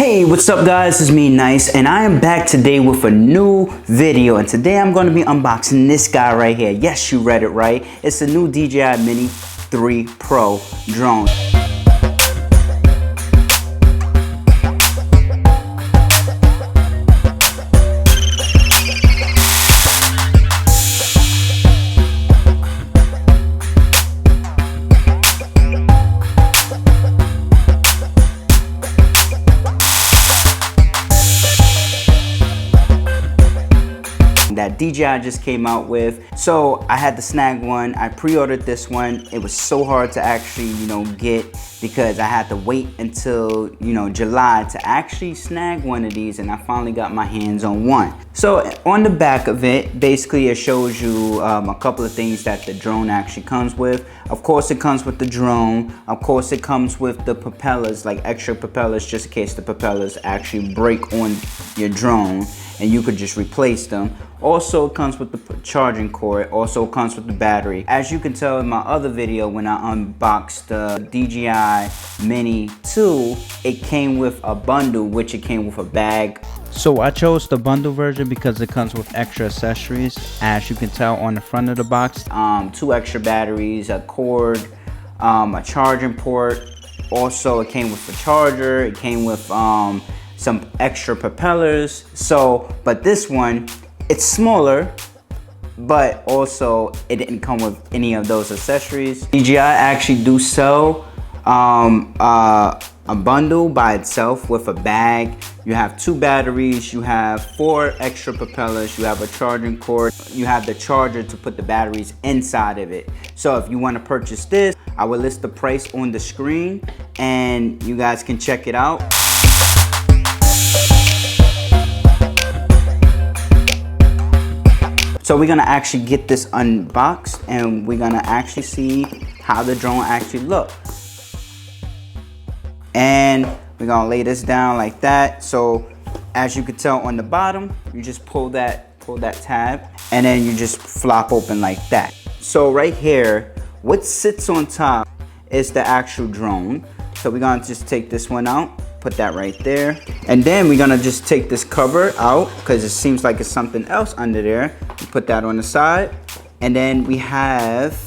Hey, what's up guys, it's me Nice, and I am back today with a new video, and today I'm going to be unboxing this guy right here. Yes, you read it right. It's the new DJI Mini 3 Pro drone. That DJI just came out with. So I had to snag one. I pre-ordered this one. It was so hard to actually, get, because I had to wait until, July to actually snag one of these, and I finally got my hands on one. So on the back of it, basically it shows you a couple of things that the drone actually comes with. Of course it comes with the drone. Of course it comes with the propellers, like extra propellers, just in case the propellers actually break on your drone and you could just replace them. Also it comes with the charging cord. Also comes with the battery. As you can tell in my other video when I unboxed the DJI Mini 2, it came with a bundle, which it came with a bag. So I chose the bundle version because it comes with extra accessories. As you can tell on the front of the box, 2 extra batteries, a cord, a charging port. Also it came with a charger. It came with some extra propellers. So, but this one, it's smaller, but also it didn't come with any of those accessories. DJI actually do sell a bundle by itself with a bag. You have 2 batteries, you have 4 extra propellers, you have a charging cord, you have the charger to put the batteries inside of it. So if you want to purchase this, I will list the price on the screen and you guys can check it out. So we're gonna actually get this unboxed and we're gonna actually see how the drone actually looks. And we're gonna lay this down like that. So as you can tell on the bottom, you just pull that tab and then you just flop open like that. So right here, what sits on top is the actual drone. So we're gonna just take this one out, put that right there. And then we're gonna just take this cover out because it seems like it's something else under there. We put that on the side. And then we have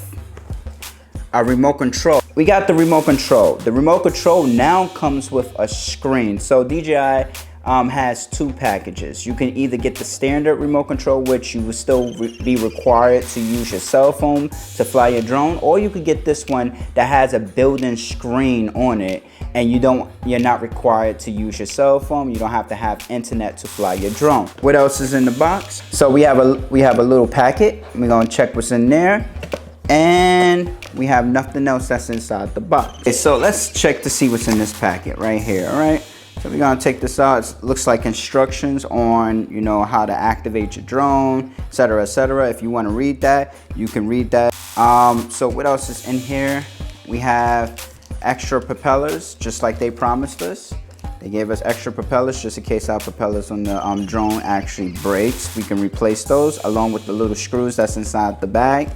a remote control. We got the remote control. The remote control now comes with a screen. So DJI has 2 packages. You can either get the standard remote control, which you will still be required to use your cell phone to fly your drone, or you could get this one that has a built-in screen on it, and you're not required to use your cell phone. You don't have to have internet to fly your drone. What else is in the box? So we have a little packet. We're gonna check what's in there, and we have nothing else that's inside the box. Okay, so let's check to see what's in this packet right here. All right. So we're gonna take this out. It looks like instructions on, how to activate your drone, etc., etc. If you want to read that, you can read that. So what else is in here? We have extra propellers, just like they promised us. They gave us extra propellers just in case our propellers on the drone actually breaks. We can replace those along with the little screws that's inside the bag.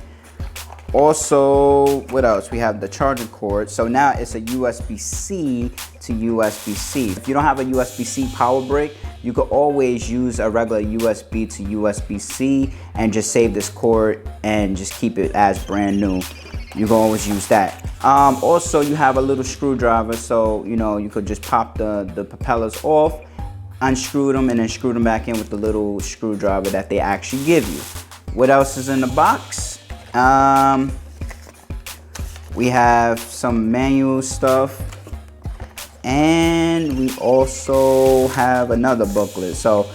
Also, what else? We have the charging cord. So now it's a USB-C to USB-C. If you don't have a USB-C power brick, you could always use a regular USB to USB-C and just save this cord and just keep it as brand new. You can always use that. Also, you have a little screwdriver, so you could just pop the propellers off, unscrew them, and then screw them back in with the little screwdriver that they actually give you. What else is in the box? We have some manual stuff, and we also have another booklet. So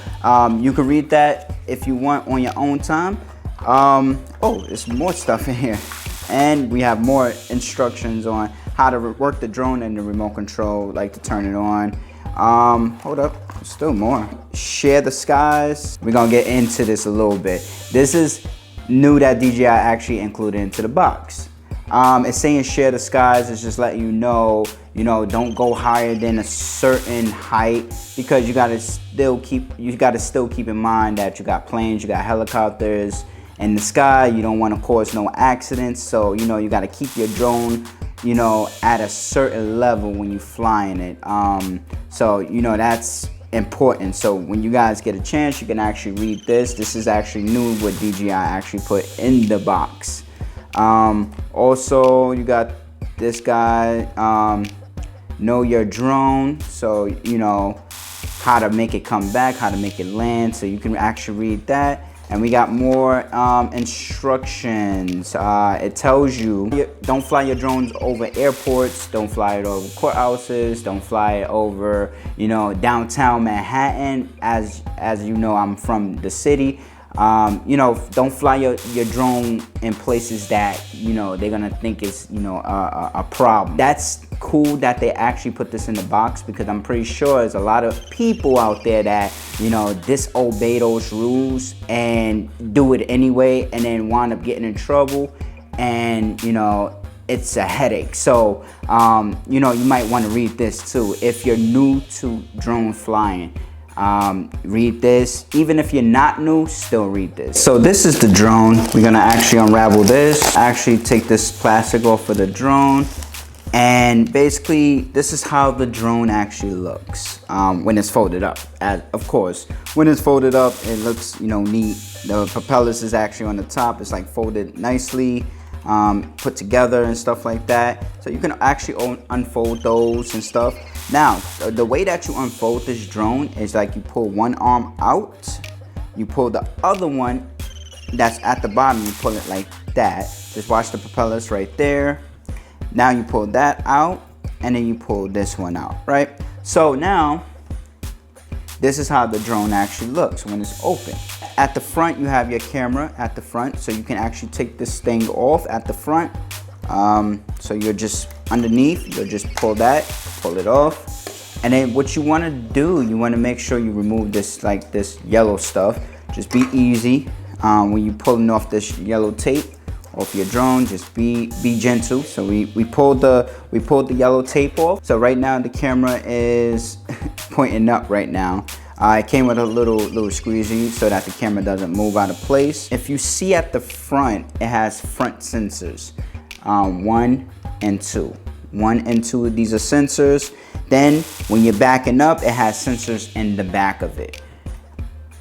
you can read that if you want on your own time. Oh, there's more stuff in here. And we have more instructions on how to work the drone and the remote control, like to turn it on. Hold up, still more. Share the skies. We're gonna get into this a little bit. This is new that DJI actually included into the box. It's saying share the skies. It's just letting you know, don't go higher than a certain height, because you gotta still keep in mind that you got planes, you got helicopters in the sky. You don't want to cause no accidents, so you got to keep your drone you know, at a certain level when you're flying it. So, you know, that's important. So when you guys get a chance, you can actually read this. This is actually new, what DJI actually put in the box. Also, you got this guy, know your drone. So, you know, how to make it come back, how to make it land. So you can actually read that. And we got more instructions. It tells you, don't fly your drones over airports, don't fly it over courthouses, don't fly it over, you know, downtown Manhattan. As you know, I'm from the city. You know, don't fly your drone in places that, you know, they're gonna think is, you know, a problem. That's cool that they actually put this in the box, because I'm pretty sure there's a lot of people out there that, you know, disobey those rules and do it anyway, and then wind up getting in trouble, and, you know, it's a headache. So, you know, you might want to read this too if you're new to drone flying. Read this. Even if you're not new, still read this. So this is the drone. We're gonna actually unravel this, actually take this plastic off of the drone, and basically this is how the drone actually looks when it's folded up. Of course, when it's folded up, it looks, you know, neat. The propellers is actually on the top. It's like folded nicely, put together and stuff like that. So you can actually unfold those and stuff. Now, the way that you unfold this drone is like you pull one arm out, you pull the other one that's at the bottom, you pull it like that. Just watch the propellers right there. Now you pull that out, and then you pull this one out, right? So now, this is how the drone actually looks when it's open. At the front, you have your camera at the front, so you can actually take this thing off at the front. So you're just underneath, you'll just pull it off. And then what you wanna do, you wanna make sure you remove this, like this yellow stuff. Just be easy. When you're pulling off this yellow tape off your drone, just be gentle. So we pulled the yellow tape off. So right now the camera is pointing up right now. It came with a little squeegee so that the camera doesn't move out of place. If you see at the front, it has front sensors, 1 and 2. 1 and 2 of these are sensors. Then when you're backing up, it has sensors in the back of it.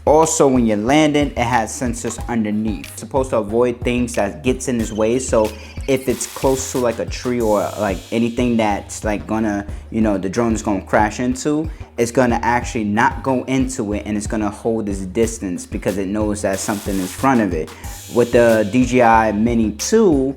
Also, when you're landing, it has sensors underneath. It's supposed to avoid things that gets in its way. So if it's close to like a tree or like anything that's like gonna, you know, the drone is gonna crash into, it's gonna actually not go into it, and it's gonna hold its distance because it knows that something is in front of it. With the DJI Mini 2,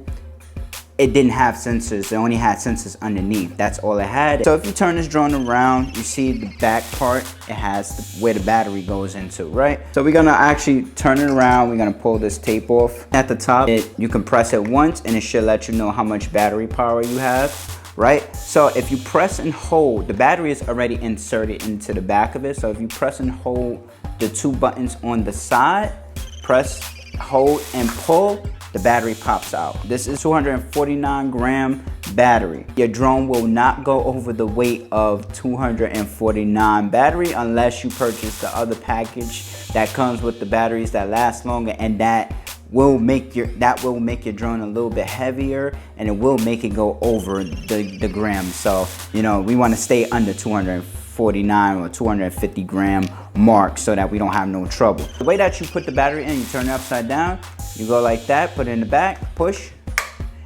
it didn't have sensors. It only had sensors underneath. That's all it had. So if you turn this drone around, you see the back part, it has where the battery goes into, right? So we're gonna actually turn it around. We're gonna pull this tape off. At the top, you can press it once and it should let you know how much battery power you have, right? So if you press and hold, the battery is already inserted into the back of it. So if you press and hold the 2 buttons on the side, press, hold, and pull, the battery pops out. This is 249 gram battery. Your drone will not go over the weight of 249 battery unless you purchase the other package that comes with the batteries that last longer, and that will make your drone a little bit heavier, and it will make it go over the grams. So, you know, we want to stay under 249 or 250 gram mark so that we don't have no trouble. The way that you put the battery in, you turn it upside down, you go like that, put it in the back, push,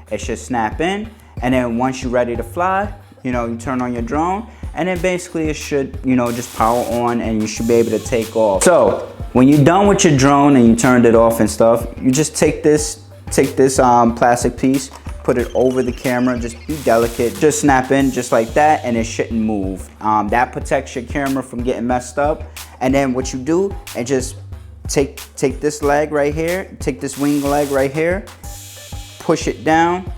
it should snap in, and then once you're ready to fly, you know, you turn on your drone, and then basically it should, you know, just power on, and you should be able to take off. So when you're done with your drone and you turned it off and stuff, you just take this plastic piece, put it over the camera, just be delicate, just snap in just like that, and it shouldn't move. That protects your camera from getting messed up. And then what you do, and just take this leg right here, take this wing leg right here, push it down,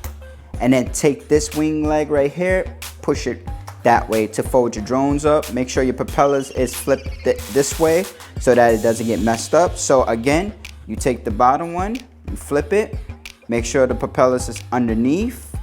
and then take this wing leg right here, push it that way to fold your drones up. Make sure your propellers is flipped this way so that it doesn't get messed up. So again, you take the bottom one, you flip it, make sure the propellers is underneath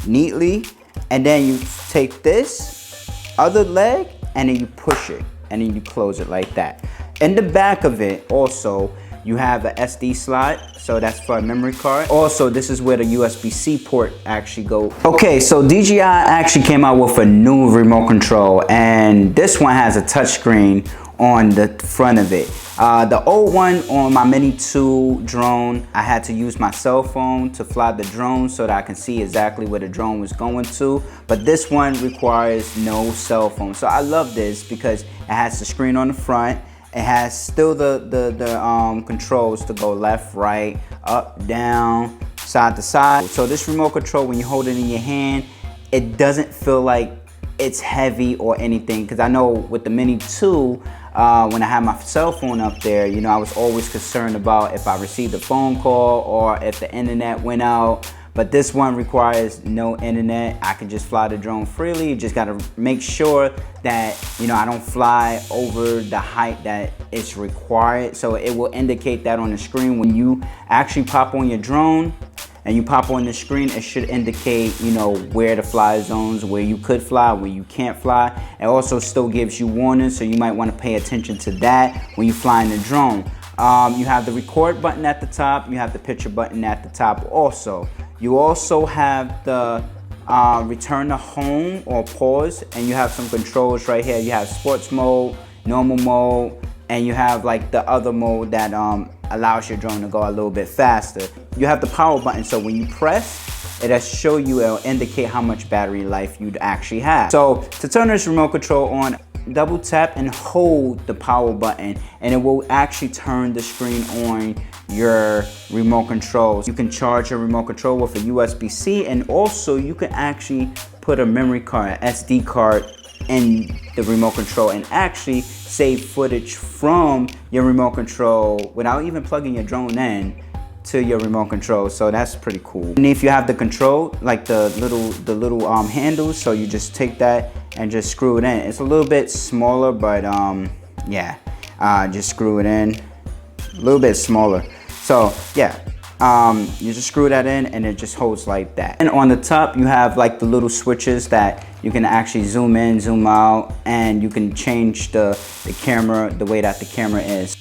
neatly, and then you take this other leg and then you push it, and then you close it like that. In the back of it also, You have a SD slot, so that's for a memory card. Also, this is where the USB-C port actually goes. Okay, so DJI actually came out with a new remote control, and this one has a touchscreen on the front of it. The old one on my Mini 2 drone, I had to use my cell phone to fly the drone so that I can see exactly where the drone was going to. But this one requires no cell phone. So I love this because it has the screen on the front. It has still the controls to go left, right, up, down, side to side. So this remote control, when you hold it in your hand, it doesn't feel like it's heavy or anything. Because I know with the Mini 2, when I had my cell phone up there, you know, I was always concerned about if I received a phone call or if the internet went out. But this one requires no internet. I can just fly the drone freely. You just gotta make sure that, you know, I don't fly over the height that it's required. So it will indicate that on the screen. When you actually pop on your drone and you pop on the screen, it should indicate, you know, where the fly zones, where you could fly, where you can't fly. It also still gives you warnings, so you might want to pay attention to that when you fly in the drone. You have the record button at the top. You have the picture button at the top also. You also have the return to home or pause, and you have some controls right here. You have sports mode, normal mode, and you have like the other mode that allows your drone to go a little bit faster. You have the power button, so when you press, it'll show you, it'll indicate how much battery life you'd actually have. So to turn this remote control on, double tap and hold the power button, and it will actually turn the screen on your remote control. You can charge your remote control with a USB-C, and also you can actually put a memory card, an SD card, in the remote control and actually save footage from your remote control without even plugging your drone in to your remote control. So that's pretty cool. And if you have the control, like the little handles, so you just take that and just screw it in. It's a little bit smaller, but yeah, just screw it in. A little bit smaller. So yeah, you just screw that in and it just holds like that. And on the top, you have like the little switches that you can actually zoom in, zoom out, and you can change the camera, the way that the camera is.